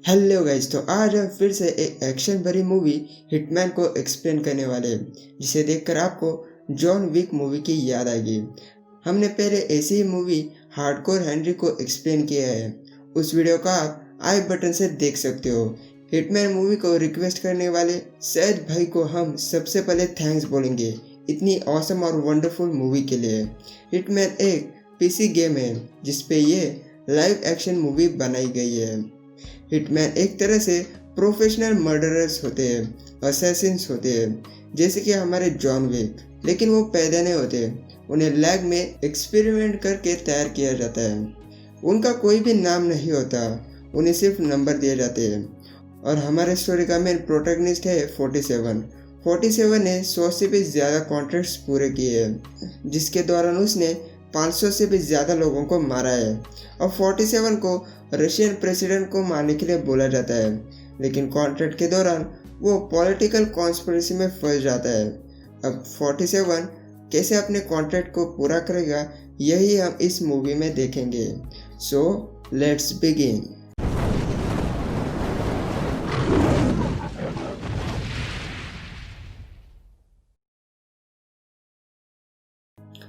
Hello guys, तो आज हम फिर से एक एक्शन भरी मूवी हिटमैन को एक्सप्लेन करने वाले हैं, जिसे देखकर आपको जॉन विक मूवी की याद आएगी। हमने पहले ऐसी ही मूवी हार्डकोर हेनरी को एक्सप्लेन किया है। उस वीडियो का आप आई बटन से देख सकते हो। हिटमैन मूवी को रिक्वेस्ट करने वाले सैयद भाई को हम सबसे पहले थैंक्स बोलेंगे इतनी ऑसम और वंडरफुल मूवी के लिए। हिटमैन एक पीसी गेम है जिसपे ये लाइव एक्शन मूवी बनाई गई है। हिटमैन एक तरह से प्रोफेशनल मर्डरर्स होते हैं, असैसिन्स होते हैं, जैसे कि हमारे जॉन विक, लेकिन वो पैदा नहीं होते। उन्हें लैब में एक्सपेरिमेंट करके तैयार किया जाता है। उनका कोई भी नाम नहीं होता, उन्हें सिर्फ नंबर दिए जाते हैं। और हमारे स्टोरी का मेन प्रोटैगनिस्ट है 47। 47 ने 100 से भी ज़्यादा कॉन्ट्रैक्ट्स पूरे किए हैं, जिसके दौरान उसने 500 से भी ज़्यादा लोगों को मारा है। और 47 को रशियन प्रेसिडेंट को मारने के लिए बोला जाता है, लेकिन कॉन्ट्रैक्ट के दौरान वो पॉलिटिकल कॉन्स्पिरेसी में फंस जाता है। अब 47 कैसे अपने कॉन्ट्रैक्ट को पूरा करेगा, यही हम इस मूवी में देखेंगे। So let's begin.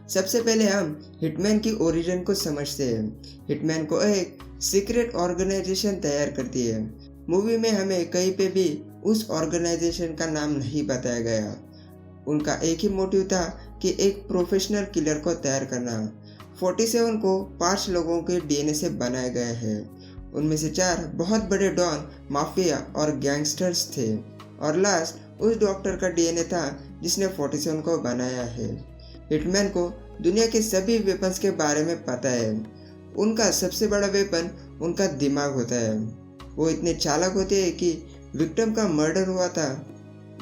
सबसे पहले हम हिटमैन की ओरिजिन को समझते हैं। हिटमैन को एक सीक्रेट ऑर्गेनाइजेशन तैयार करती है। मूवी में हमें कहीं पे भी उस ऑर्गेनाइजेशन का नाम नहीं बताया गया। उनका एक ही मोटिव था कि एक प्रोफेशनल किलर को तैयार करना। 47 को 5 लोगों के डीएनए से बनाया गया है। उनमें से 4 बहुत बड़े डॉन, माफिया और गैंगस्टर्स थे, और लास्ट उस डॉक्टर का डीएनए था जिसने 47 को बनाया है। हिटमैन को दुनिया के सभी वेपन्स के बारे में पता है। उनका सबसे बड़ा वेपन उनका दिमाग होता है। वो इतने चालाक होते हैं कि विक्टिम का मर्डर हुआ था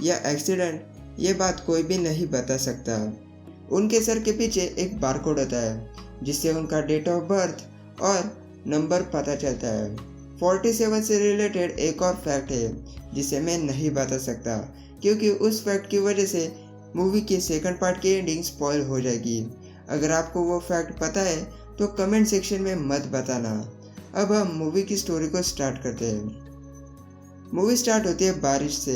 या एक्सीडेंट, ये बात कोई भी नहीं बता सकता। उनके सर के पीछे एक बारकोड होता है, जिससे उनका डेट ऑफ बर्थ और नंबर पता चलता है। 47 से रिलेटेड एक और फैक्ट है जिसे मैं नहीं बता सकता, क्योंकि उस फैक्ट की वजह से मूवी के सेकंड पार्ट की एंडिंग स्पॉइल हो जाएगी। अगर आपको वो फैक्ट पता है तो कमेंट सेक्शन में मत बताना। अब हम मूवी की स्टोरी को स्टार्ट करते हैं। मूवी स्टार्ट होती है बारिश से।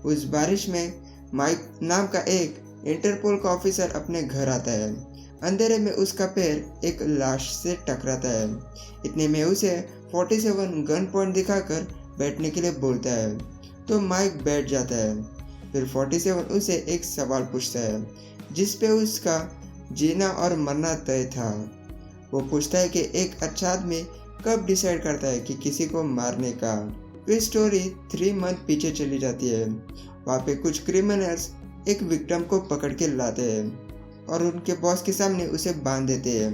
उस बारिश में माइक नाम का एक इंटरपोल का ऑफिसर अपने घर आता है। अंधेरे में उसका पैर एक लाश से टकराता है। इतने में उसे 47 गन पॉइंट दिखाकर बैठने के लिए बोलता है, तो माइक बैठ जाता है। फिर 47 उसे एक सवाल पूछता है, जिस पे उसका जीना और मरना तय था। वो पूछता है कि एक अच्छा आदमी कब डिसाइड करता है कि किसी को मारने का। फिर स्टोरी 3 मंथ पीछे चली जाती है। वहाँ पे कुछ क्रिमिनल्स एक विक्टिम को पकड़ के लाते हैं और उनके बॉस के सामने उसे बांध देते हैं।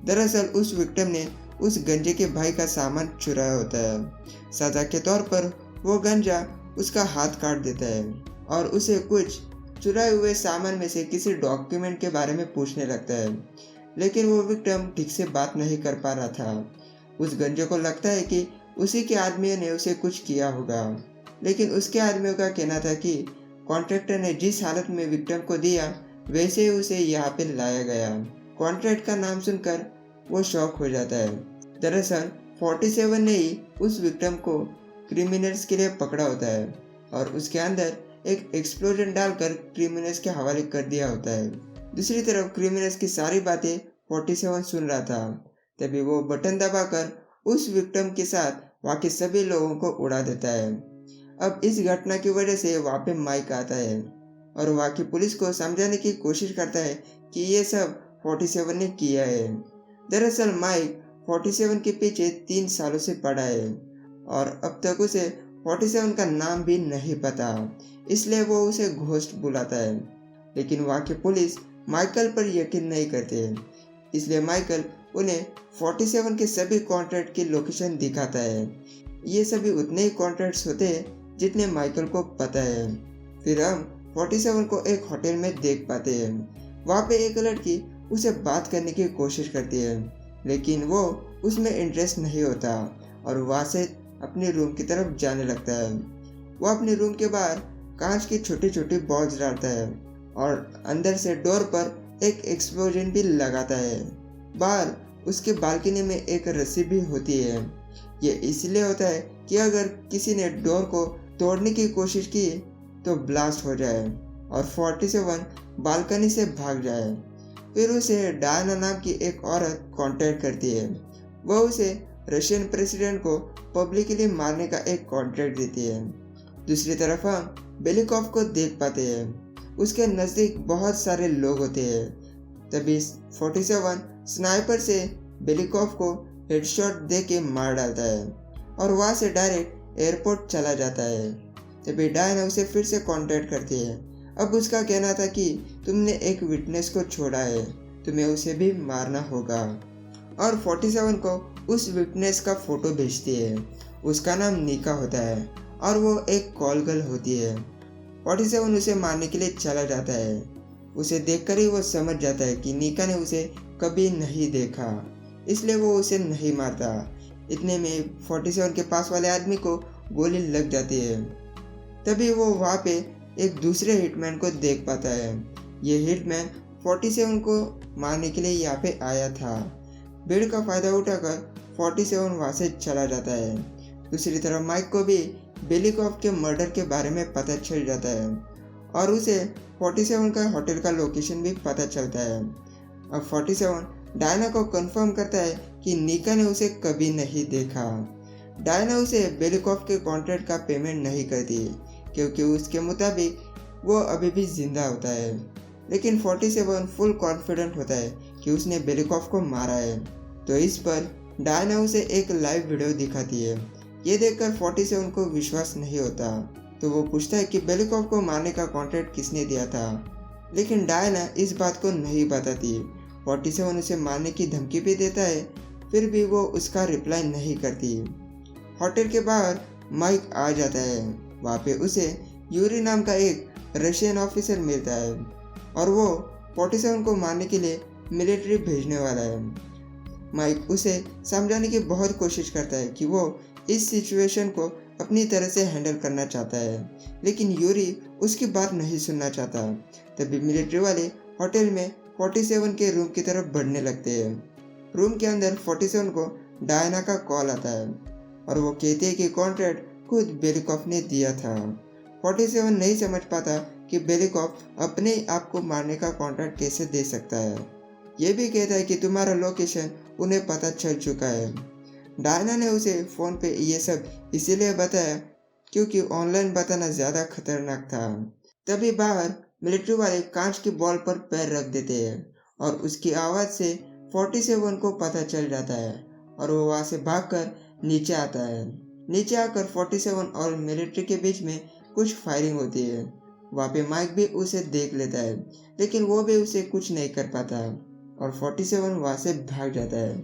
दरअसल उस विक्टिम ने उस गंजे के भाई का सामान चुराया होता है। सजा के तौर पर वो गंजा उसका हाथ काट देता है और उसे कुछ चुराए हुए सामान में से किसी डॉक्यूमेंट के बारे में पूछने लगता है, लेकिन वो विक्टिम ठीक से बात नहीं कर पा रहा था। उस गंजे को लगता है कि उसी के आदमियों ने उसे कुछ किया होगा, लेकिन उसके आदमियों का कहना था कि कॉन्ट्रैक्टर ने जिस हालत में विक्टिम को दिया वैसे ही उसे यहाँ पे लाया गया। कॉन्ट्रैक्ट का नाम सुनकर वो शॉक हो जाता है। दरअसल 47 ने ही उस विक्टिम को क्रिमिनल्स के लिए पकड़ा होता है और उसके अंदर एक एक्सप्लोजन डालकर क्रिमिनल्स के हवाले कर दिया होता है। दूसरी तरफ क्रिमिनल्स की सारी बातें 47 सुन रहा था। तभी वो बटन दबाकर उस विक्टिम के साथ वहाँ के सभी लोगों को उड़ा देता है। अब इस घटना की वजह से वहाँ पे माइक आता है और वहाँ की पुलिस को समझाने की कोशिश करता है कि ये सब 47 ने किया है। दरअसल माइक 47 के पीछे 3 सालों से पड़ा है और अब तक उसे 47 का नाम भी नहीं पता, इसलिए वो उसे घोस्ट बुलाता है। लेकिन वहाँ की पुलिस माइकल पर यकीन नहीं करते, इसलिए माइकल उन्हें 47 के सभी कॉन्ट्रैक्ट की लोकेशन दिखाता है। ये सभी उतने ही कॉन्ट्रैक्ट्स होते हैं जितने माइकल को पता है। फिर हम 47 को एक होटल में देख पाते हैं। वहाँ पे एक लड़की उसे बात करने की कोशिश करती है, लेकिन वो उसमें इंटरेस्ट नहीं होता और वहाँ से अपने रूम की तरफ जाने लगता है। वो अपने रूम के बाहर कांच की छोटी छोटी बॉल्स डालता है और अंदर से डोर पर एक एक्सप्लोजन भी लगाता है। बाहर उसके बालकनी में एक रस्सी भी होती है। ये इसलिए होता है कि अगर किसी ने डोर को तोड़ने की कोशिश की तो ब्लास्ट हो जाए और 47 बालकनी से भाग जाए। फिर उसे डायना नाम की एक औरत कांटेक्ट करती है। वह उसे रशियन प्रेसिडेंट को पब्लिकली मारने का एक कॉन्ट्रैक्ट देती है। दूसरी तरफ हम बेलिकॉफ को देख पाते हैं। उसके नज़दीक बहुत सारे लोग होते हैं। तभी 47 स्नाइपर से बेलिकॉफ को हेडशॉट दे के मार डालता है और वहाँ से डायरेक्ट एयरपोर्ट चला जाता है। तभी डायना उसे फिर से कांटेक्ट करती है। अब उसका कहना था कि तुमने एक विटनेस को छोड़ा है, तुम्हें उसे भी मारना होगा। और 47 को उस विटनेस का फोटो भेजती है। उसका नाम निका होता है और वो एक कॉल गर्ल होती है। 47 उसे मारने के लिए चला जाता है। उसे देखकर ही वो समझ जाता है कि निका ने उसे कभी नहीं देखा, इसलिए वो उसे नहीं मारता। इतने में 47 के पास वाले आदमी को गोली लग जाती है। तभी वो वहाँ पे एक दूसरे हिटमैन को देख पाता है। ये हिटमैन 47 को मारने के लिए यहाँ पे आया था। भीड़ का फायदा उठाकर 47 वहाँ से चला जाता है। दूसरी तरफ माइक को भी बेलिकॉफ के मर्डर के बारे में पता चल जाता है और उसे 47 का होटल का लोकेशन भी पता चलता है। अब 47 डायना को कंफर्म करता है कि निका ने उसे कभी नहीं देखा। डायना उसे बेलिकॉफ के कॉन्ट्रैक्ट का पेमेंट नहीं करती क्योंकि उसके मुताबिक वो अभी भी जिंदा होता है। लेकिन 47 फुल कॉन्फिडेंट होता है कि उसने बेलिकॉफ को मारा है। तो इस पर डायना उसे एक लाइव वीडियो दिखाती है। ये देखकर 47 को विश्वास नहीं होता, तो वो पूछता है कि बेलिकॉफ को मारने का कॉन्ट्रैक्ट किसने दिया था। लेकिन डायना इस बात को नहीं बताती। 47 उसे मारने की धमकी भी देता है, फिर भी वो उसका रिप्लाई नहीं करती। होटल के बाहर माइक आ जाता है। वहाँ पे उसे यूरी नाम का एक रशियन ऑफिसर मिलता है और वो 47 को मारने के लिए मिलिट्री भेजने वाला है। माइक उसे समझाने की बहुत कोशिश करता है कि वो इस सिचुएशन को अपनी तरह से हैंडल करना चाहता है, लेकिन यूरी उसकी बात नहीं सुनना चाहता। तभी मिलिट्री वाले होटल में 47 के रूम की तरफ बढ़ने लगते हैं। रूम के अंदर 47 को डायना का कॉल आता है और वो कहते हैं कि कॉन्ट्रैक्ट खुद बेलिकॉफ ने दिया था। 47 नहीं समझ पाता कि बेलिकॉफ अपने आप को मारने का कॉन्ट्रैक्ट कैसे दे सकता है। ये भी कहता है कि तुम्हारा लोकेशन उन्हें पता चल चुका है। डायना ने उसे फ़ोन पे ये सब इसीलिए बताया क्योंकि ऑनलाइन बताना ज़्यादा खतरनाक था। तभी बाहर मिलिट्री वाले कांच की बॉल पर पैर रख देते हैं और उसकी आवाज़ से 47 को पता चल जाता है और वो वहाँ से भागकर नीचे आता है। नीचे आकर 47 और मिलिट्री के बीच में कुछ फायरिंग होती है। वहाँ पे माइक भी उसे देख लेता है, लेकिन वो भी उसे कुछ नहीं कर पाता और 47 वहाँ से भाग जाता है।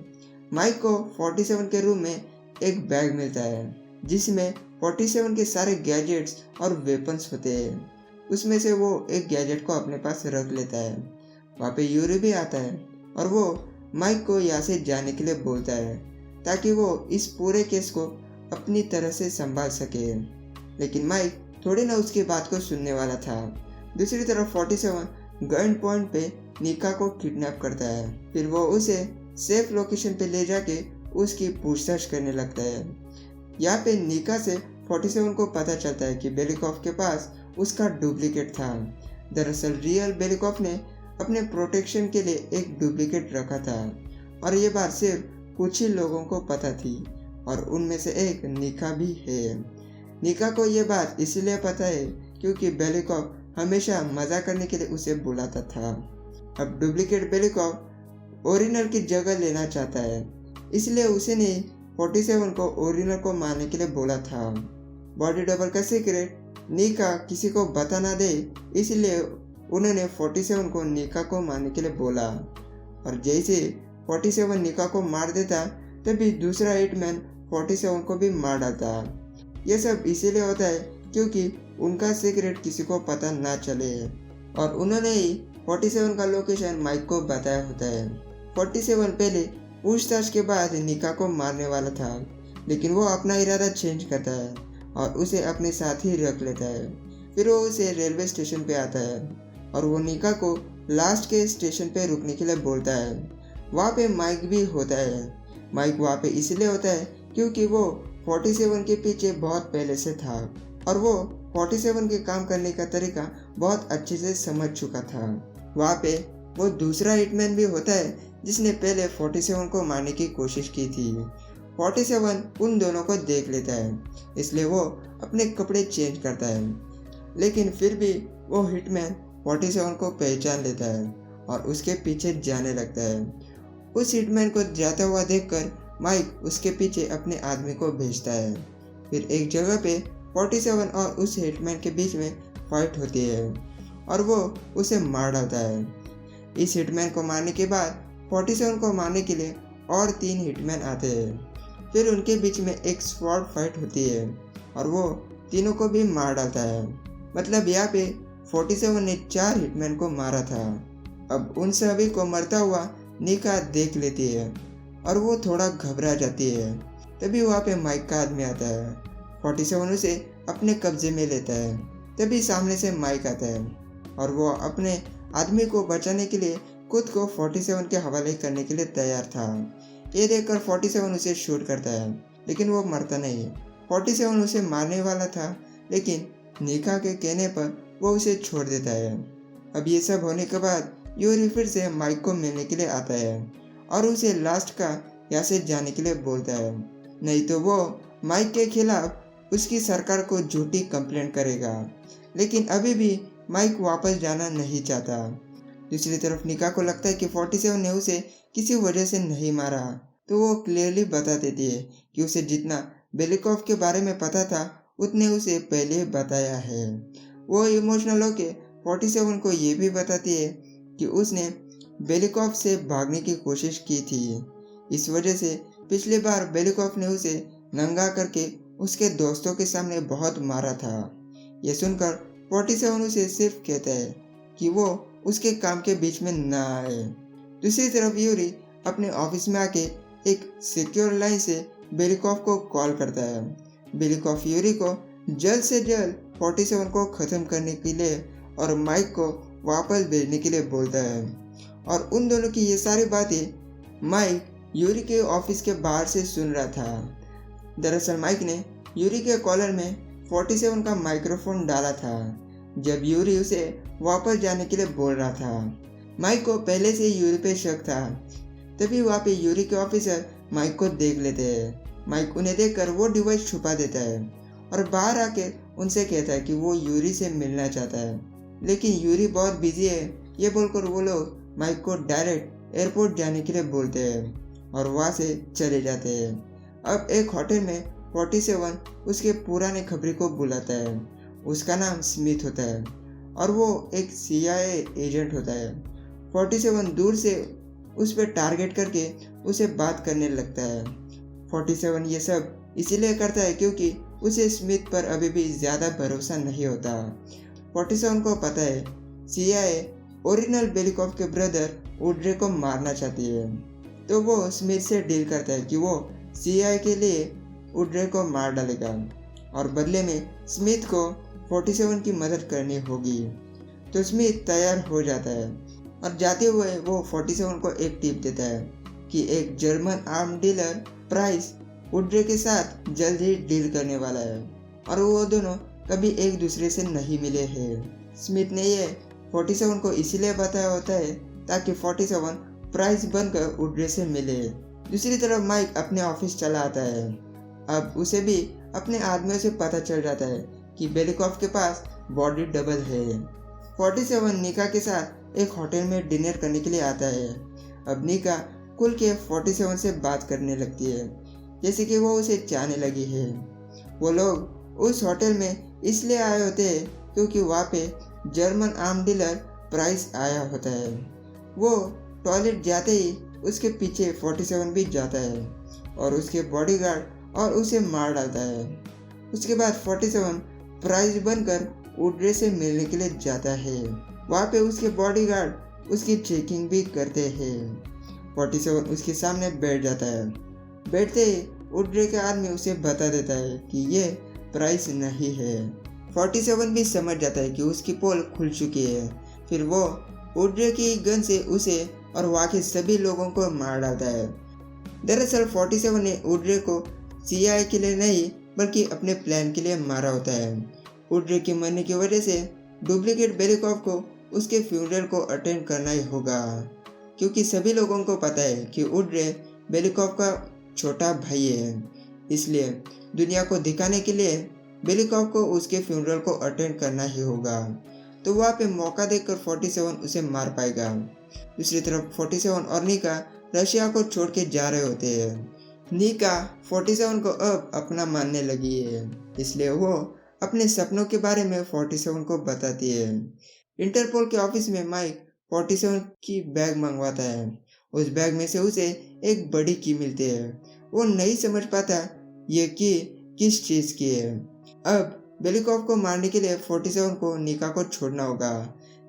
माइक को 47 के रूम में एक बैग मिलता है जिसमें 47 के सारे गैजेट्स और वेपन्स होते हैं। उसमें से वो एक गैजेट को अपने पास रख लेता है। वहाँ पे यूरी भी आता है और वो माइक को यहाँ से जाने के लिए बोलता है ताकि वो इस पूरे केस को अपनी तरह से संभाल सके। लेकिन माइक थोड़ी ना उसकी बात को सुनने वाला था। दूसरी तरफ 47 गन पॉइंट पे निका को किडनैप करता है। फिर वो उसे सेफ लोकेशन पे ले जाके उसकी पूछताछ करने लगता है। यहाँ पे निका से 47 को पता चलता है कि बेलिकॉफ के पास उसका डुप्लीकेट था। दरअसल रियल बेलिकॉफ ने अपने प्रोटेक्शन के लिए एक डुप्लीकेट रखा था और ये बात सिर्फ कुछ ही लोगों को पता थी और उनमें से एक निका भी है। निका को ये बात इसलिए पता है क्योंकि बेलिकॉफ हमेशा मजा करने के लिए उसे बुलाता था। अब डुप्लीकेट बेलिकॉफ ओरिजिनल की जगह लेना चाहता है, इसलिए उसने 47 को ओरिजिनल को मारने के लिए बोला था। बॉडी डबल का सीक्रेट निका किसी को बता ना दे, इसलिए उन्होंने 47 को निका को मारने के लिए बोला और जैसे 47 निका को मार देता तभी दूसरा हिटमैन 47 को भी मार डालता। यह सब इसीलिए होता है क्योंकि उनका सीक्रेट किसी को पता ना चले और उन्होंने ही 47 का लोकेशन माइक को बताया होता है। 47 पहले पूछताछ के बाद निका को मारने वाला था, लेकिन वो अपना इरादा चेंज करता है और उसे अपने साथ ही रख लेता है। फिर वो उसे रेलवे स्टेशन पे आता है और वो निका को लास्ट के स्टेशन पे रुकने के लिए बोलता है। वहाँ पे माइक भी होता है। माइक वहाँ पे इसलिए होता है क्योंकि वो 47 के पीछे बहुत पहले से था और वो 47 के काम करने का तरीका बहुत अच्छे से समझ चुका था। वहाँ पे वो दूसरा हिटमैन भी होता है जिसने पहले 47 को मारने की कोशिश की थी। 47 उन दोनों को देख लेता है, इसलिए वो अपने कपड़े चेंज करता है, लेकिन फिर भी वो हिटमैन 47 को पहचान लेता है और उसके पीछे जाने लगता है। उस हिटमैन को जाता हुआ देखकर माइक उसके पीछे अपने आदमी को भेजता है। फिर एक जगह पे 47 और उस हिटमैन के बीच में फाइट होती है और वो उसे मार डालता है। इस हिटमैन को मारने के बाद 47 को मारने के लिए और 3 हिटमैन आते हैं। फिर उनके बीच में एक स्वॉर्ड फाइट होती है और वो तीनों को भी मार डालता है। मतलब यहाँ पे 47 ने 4 हिटमैन को मारा था। अब उन सभी को मरता हुआ निका देख लेती है और वो थोड़ा घबरा जाती है। तभी वहाँ पे माइक का आदमी आता है। 47 उसे अपने कब्जे में लेता है। तभी सामने से माइक आता है और वो अपने आदमी को बचाने के लिए खुद को 47 के हवाले करने के लिए तैयार था। ये देखकर 47 उसे शूट करता है, लेकिन वो मरता नहीं। 47 उसे मारने वाला था, लेकिन निका के कहने पर वो उसे छोड़ देता है। अब ये सब होने के बाद यूरी फिर से माइक को मिलने के लिए आता है और उसे लास्ट का यहाँ से जाने के लिए बोलता है, नहीं तो वो माइक के खिलाफ उसकी सरकार को झूठी कंप्लेंट करेगा। लेकिन अभी भी माइक वापस जाना नहीं चाहता। दूसरी तरफ निका को लगता है कि 47 ने उसे किसी वजह से नहीं मारा, तो वो क्लियरली बता देती है कि उसे जितना बेलिकॉफ के बारे में पता था उतने उसे पहले बताया है। वो इमोशनल होके 47 को ये भी बताती है कि उसने बेलिकॉफ से भागने की कोशिश की थी। इस वजह से पिछली बार बेलिकॉफ ने उसे नंगा करके उसके दोस्तों के सामने बहुत मारा था। ये सुनकर 47 उसे सिर्फ कहता है कि वो उसके काम के बीच में ना आए। दूसरी तरफ यूरी अपने ऑफिस में आके एक सिक्योर लाइन से बेलिकॉफ को कॉल करता है। बेलिकॉफ यूरी को जल्द से जल्द 47 को ख़त्म करने के लिए और माइक को वापस भेजने के लिए बोलता है। और उन दोनों की ये सारी बातें माइक यूरी के ऑफिस के बाहर से सुन रहा था। दरअसल माइक ने यूरी के कॉलर में 47 का माइक्रोफोन डाला था जब यूरी उसे वापस जाने के लिए बोल रहा था। माइक को पहले से यूरी पे शक था। तभी वहाँ पे यूरी के ऑफिसर माइक को देख लेते हैं। माइक उन्हें देखकर वो डिवाइस छुपा देता है और बाहर आके उनसे कहता है कि वो यूरी से मिलना चाहता है, लेकिन यूरी बहुत बिजी है। ये बोलकर वो लोग माइक को डायरेक्ट एयरपोर्ट जाने के लिए बोलते हैं और वहाँ से चले जाते हैं। अब एक होटल में 47 उसके पुराने खबरी को बुलाता है। उसका नाम स्मिथ होता है और वो एक CIA एजेंट होता है। 47 दूर से उस पर टारगेट करके उसे बात करने लगता है। 47 ये सब इसीलिए करता है क्योंकि उसे स्मिथ पर अभी भी ज़्यादा भरोसा नहीं होता। 47 को पता है CIA ओरिजिनल बेलिकॉफ के ब्रदर उड्रे को मारना चाहती है, तो वो स्मिथ से डील करता है कि वो CIA के लिए उड्रे को मार डालेगा और बदले में स्मिथ को 47 की मदद करनी होगी। तो स्मिथ तैयार हो जाता है और जाते हुए वो 47 को एक टिप देता है कि एक जर्मन आर्म डीलर प्राइस उड्रे के साथ जल्द ही डील करने वाला है और वो दोनों कभी एक दूसरे से नहीं मिले हैं। स्मिथ ने ये 47 को इसीलिए बताया होता है ताकि 47 प्राइस बनकर उड्रे से मिले। दूसरी तरफ माइक अपने ऑफिस चला आता है। अब उसे भी अपने आदमियों से पता चल जाता है कि बेलिकॉफ के पास बॉडी डबल है। 47 निका के साथ एक होटल में डिनर करने के लिए आता है। अब निका खुल के 47 से बात करने लगती है जैसे कि वो उसे चाहने लगी है। वो लोग उस होटल में इसलिए आए होते हैं क्योंकि वहाँ पे जर्मन आर्म डीलर प्राइस आया होता है। वो टॉयलेट जाते ही उसके पीछे 47 भी जाता है और उसके बॉडीगार्ड और उसे मार डालता है। उसके बाद 47 प्राइस बनकर उड्रे से मिलने के लिए जाता है। वहाँ पे उसके बॉडीगार्ड उसकी चेकिंग भी करते हैं। 47 उसके सामने बैठ जाता है। बैठते ही उड्रे के आदमी उसे बता देता है कि ये प्राइस नहीं है। 47 भी समझ जाता है कि उसकी पोल खुल चुकी है। फिर वो उड्रे की गन से उसे और वहाँ के सभी लोगों को मार डालता है। दरअसल 47 ने उड्रे को CIA के लिए नहीं बल्कि अपने प्लान के लिए मारा होता है। उड्रे के मरने की वजह से डुप्लीकेट बेलिकॉव को उसके फ्यूनरल को अटेंड करना ही होगा, क्योंकि सभी लोगों को पता है कि उड्रे बेलिकॉव का छोटा भाई है। इसलिए दुनिया को दिखाने के लिए बेलिकॉव को उसके फ्यूनरल को अटेंड करना ही होगा। तो वहाँ पे मौका देखकर 47 उसे मार पाएगा। दूसरी तरफ 47 और निका रशिया को छोड़ के जा रहे होते हैं। निका 47 को अब अपना मानने लगी है, इसलिए वो अपने सपनों के बारे में 47 को बताती है। इंटरपोल के ऑफिस में माइक 47 की बैग मंगवाता है। उस बैग में से उसे एक बड़ी की मिलती है। वो नहीं समझ पाता ये की किस चीज की है। अब बेलिकॉव को मारने के लिए 47 को निका को छोड़ना होगा,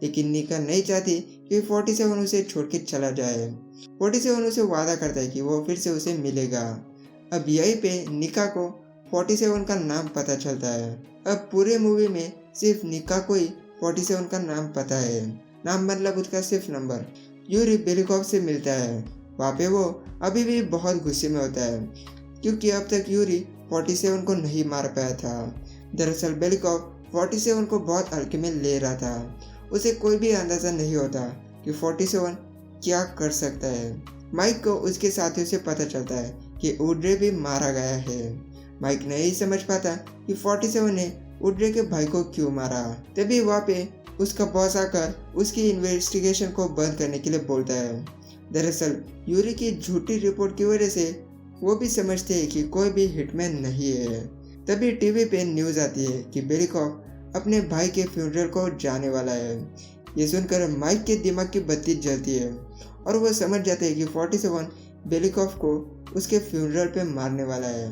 लेकिन निका नहीं चाहती कि 47 उसे छोड़ के चला जाए। 47 उसे वादा करता है कि वो फिर से उसे मिलेगा। अब यहीं पे निका को 47 का नाम पता चलता है। अब पूरे मूवी में सिर्फ निका को ही 47 का नाम पता है। नाम मतलब उसका सिर्फ नंबर। यूरी बेलिकॉव से मिलता है। वहाँ पे वो अभी भी बहुत गुस्से में होता है, क्योंकि अब तक यूरी 47 को नहीं मार पाया था। दरअसल बेलिकॉव 47 को बहुत हल्के में ले रहा था। उसे कोई भी अंदाजा नहीं होता कि 47 क्या कर सकता है। माइक को उसके साथियों से पता चलता है कि उड्रे भी मारा गया है। माइक नहीं समझ पाता कि 47 ने उड्रे के भाई को क्यों मारा। तभी वहाँ पे उसका बॉस आकर उसकी इन्वेस्टिगेशन को बंद करने के लिए बोलता है। दरअसल यूरी की झूठी रिपोर्ट की वजह से वो भी समझते हैं कि कोई भी हिटमैन नहीं है। तभी टीवी पे न्यूज आती है कि बेलिकॉव अपने भाई के फ्यूनरल को जाने वाला है। ये सुनकर माइक के दिमाग की बत्ती जलती है और वो समझ जाते हैं कि 47 बेलिकॉव को उसके फ्यूनरल पे मारने वाला है।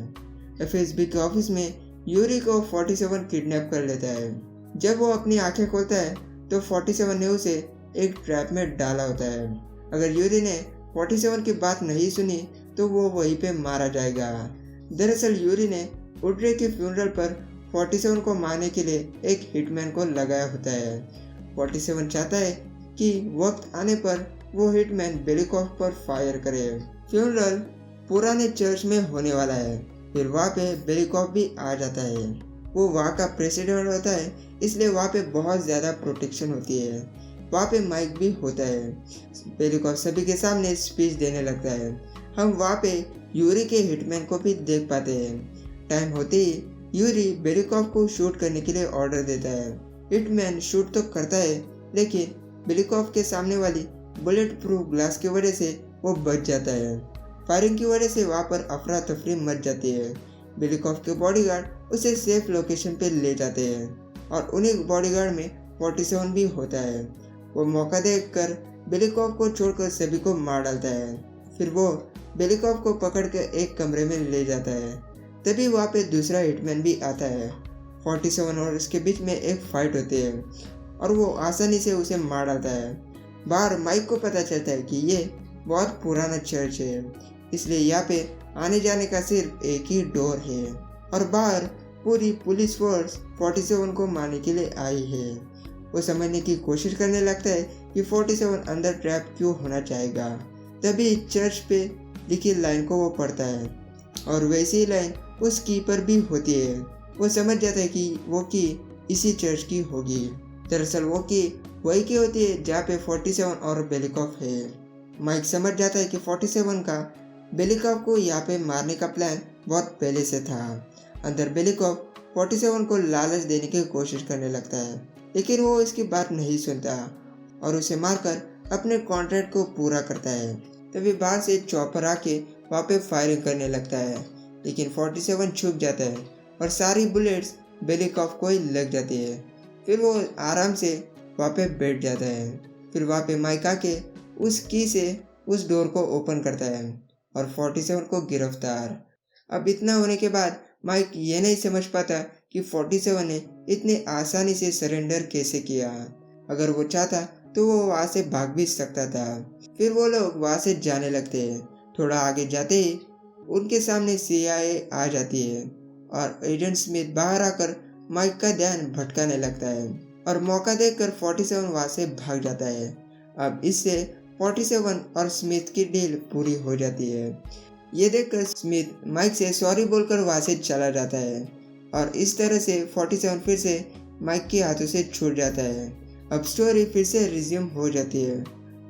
FSB के ऑफिस में यूरी को 47 किडनैप कर लेता है। जब वो अपनी आंखें खोलता है तो 47 ने उसे एक ट्रैप में डाला होता है। अगर यूरी ने 47 की बात नहीं सुनी तो वो वहीं पे मारा जाएगा। दरअसल यूरी ने उड्रे के फ्यूनरल पर 47 को मारने के लिए एक हिटमैन को लगाया होता है। 47 चाहता है कि वक्त आने पर वो हिटमैन बेलिकॉव पर फायर करे। फ्यूनरल पुराने चर्च में होने वाला है। फिर वहाँ पे बेलिकॉव भी आ जाता है। वो वहाँ का प्रेसिडेंट होता है, इसलिए वहाँ पे बहुत ज़्यादा प्रोटेक्शन होती है। वहाँ पे माइक भी होता है। बेलिकॉव सभी के सामने स्पीच देने लगता है। हम वहाँ पे यूरी के हिटमैन को भी देख पाते हैं। टाइम होते ही यूरी बेलिकॉव को शूट करने के लिए ऑर्डर देता है। हिटमैन शूट तो करता है, लेकिन बेलिकॉव के सामने वाली बुलेट प्रूफ ग्लास की वजह से वो बच जाता है। फायरिंग की वजह से वहाँ पर अफरा तफरी मच जाती है। बेलिकॉव के बॉडीगार्ड उसे सेफ लोकेशन पे ले जाते हैं और उन्हीं बॉडीगार्ड में 47 भी होता है। वो मौका देखकर बेलिकॉव को छोड़कर सभी को मार डालता है। फिर वो बेलिकॉव को पकड़कर एक कमरे में ले जाता है। तभी वहाँ पे दूसरा हिटमैन भी आता है। 47 और उसके बीच में एक फाइट होती है और वो आसानी से उसे मार डालता है। बाहर माइक को पता चलता है कि ये बहुत पुराना चर्च है, इसलिए यहाँ पे आने जाने का सिर्फ एक ही डोर है और बाहर पूरी पुलिस फोर्स 47 को मारने के लिए आई है। वो समझने की कोशिश करने लगता है कि 47 अंदर ट्रैप क्यों होना चाहेगा। तभी चर्च पे लिखी लाइन को वो पढ़ता है और वैसी ही लाइन उस की पर भी होती है। वो समझ जाता है कि वो की इसी चर्च की होगी। दरअसल वो की वही की होती है जहाँ पे 47 और बेलिकॉव है। माइक समझ जाता है कि 47 का बेलिकॉव को यहाँ पे मारने का प्लान बहुत पहले से था। अंदर बेलिकॉव 47 को लालच देने की कोशिश करने लगता है, लेकिन वो इसकी बात नहीं सुनता और उसे मारकर अपने कॉन्ट्रैक्ट को पूरा करता है। तभी बाहर से चॉपर आके वहाँ पे फायरिंग करने लगता है, लेकिन 47 छुप जाता है और सारी बुलेट्स बेलिकॉव को ही लग जाती है। फिर वो आराम से वहाँ पे बैठ जाता है। फिर वहाँ पे माइक आके उस की से उस डोर को ओपन करता है और 47 को गिरफ्तार। अब इतना होने के बाद माइक ये नहीं समझ पाता कि 47 ने इतने आसानी से सरेंडर कैसे किया। अगर वो चाहता तो वो वहाँ से भाग भी सकता था। फिर वो लोग वहाँ से जाने लगते हैं। थोड़ा आगे जाते ही उनके सामने CIA आ जाती है और एजेंट स्मिथ बाहर आकर माइक का ध्यान भटकाने लगता है और मौका देखकर 47 वहाँ से भाग जाता है। अब इससे 47 और स्मिथ की डील पूरी हो जाती है। ये देखकर स्मिथ माइक से सॉरी बोलकर वहां से चला जाता है और इस तरह से 47 फिर से माइक के हाथों से छूट जाता है। अब स्टोरी फिर से रिज्यूम हो जाती है।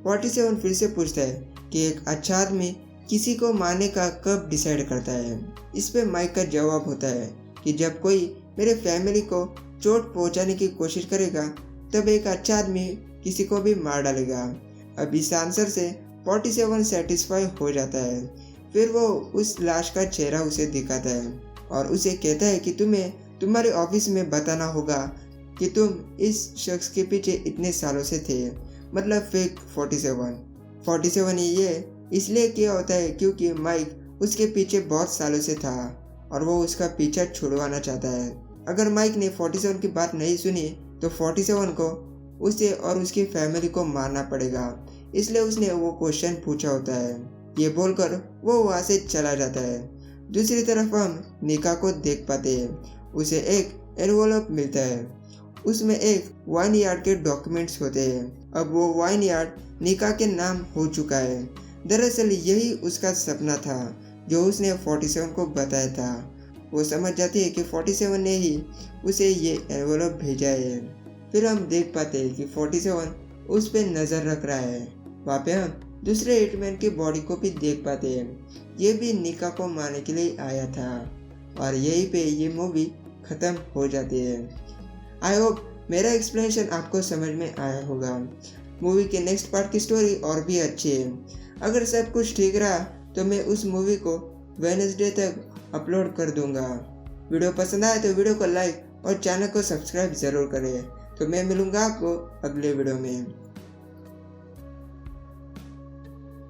47 फिर से पूछता है कि एक अच्छा आदमी किसी को मारने का कब डिसाइड करता है। इस पे माइक का जवाब होता है कि जब कोई मेरे फैमिली को चोट पहुंचाने की कोशिश करेगा तब एक अच्छा आदमी किसी को भी मार डालेगा। अब इस आंसर से 47 सेटिस्फाई हो जाता है। फिर वो उस लाश का चेहरा उसे दिखाता है और उसे कहता है कि तुम्हें तुम्हारे ऑफिस में बताना होगा कि तुम इस शख्स के पीछे इतने सालों से थे, मतलब फेक 47 ये इसलिए किया होता है क्योंकि माइक उसके पीछे बहुत सालों से था और वो उसका पीछा छुड़वाना चाहता है। अगर माइक ने 47 की बात नहीं सुनी तो 47 को उसे और उसकी फैमिली को मारना पड़ेगा, इसलिए उसने वो क्वेश्चन पूछा होता है। ये बोलकर वो वहाँ से चला जाता है। दूसरी तरफ हम निका को देख पाते हैं। उसे एक एनवलप मिलता है, उसमें एक वाइन यार्ड के डॉक्यूमेंट्स होते हैं। अब वो वाइन यार्ड निका के नाम हो चुका है। दरअसल यही उसका सपना था जो उसने 47 को बताया था। वो समझ जाती है कि 47 ने ही उसे ये एनवलप भेजा है। फिर हम देख पाते हैं कि 47 उस पर नज़र रख रहा है। वहाँ पे हम दूसरे हिटमैन की बॉडी को भी देख पाते हैं। ये भी निका को मारने के लिए आया था और यहीं पे ये मूवी ख़त्म हो जाती है। आई होप मेरा एक्सप्लेनेशन आपको समझ में आया होगा। मूवी के नेक्स्ट पार्ट की स्टोरी और भी अच्छी है। अगर सब कुछ ठीक रहा तो मैं उस मूवी को वेडनेसडे तक अपलोड कर दूंगा। वीडियो पसंद आए तो वीडियो को लाइक और चैनल को सब्सक्राइब ज़रूर करें। तो मैं मिलूंगा आपको अगले वीडियो में।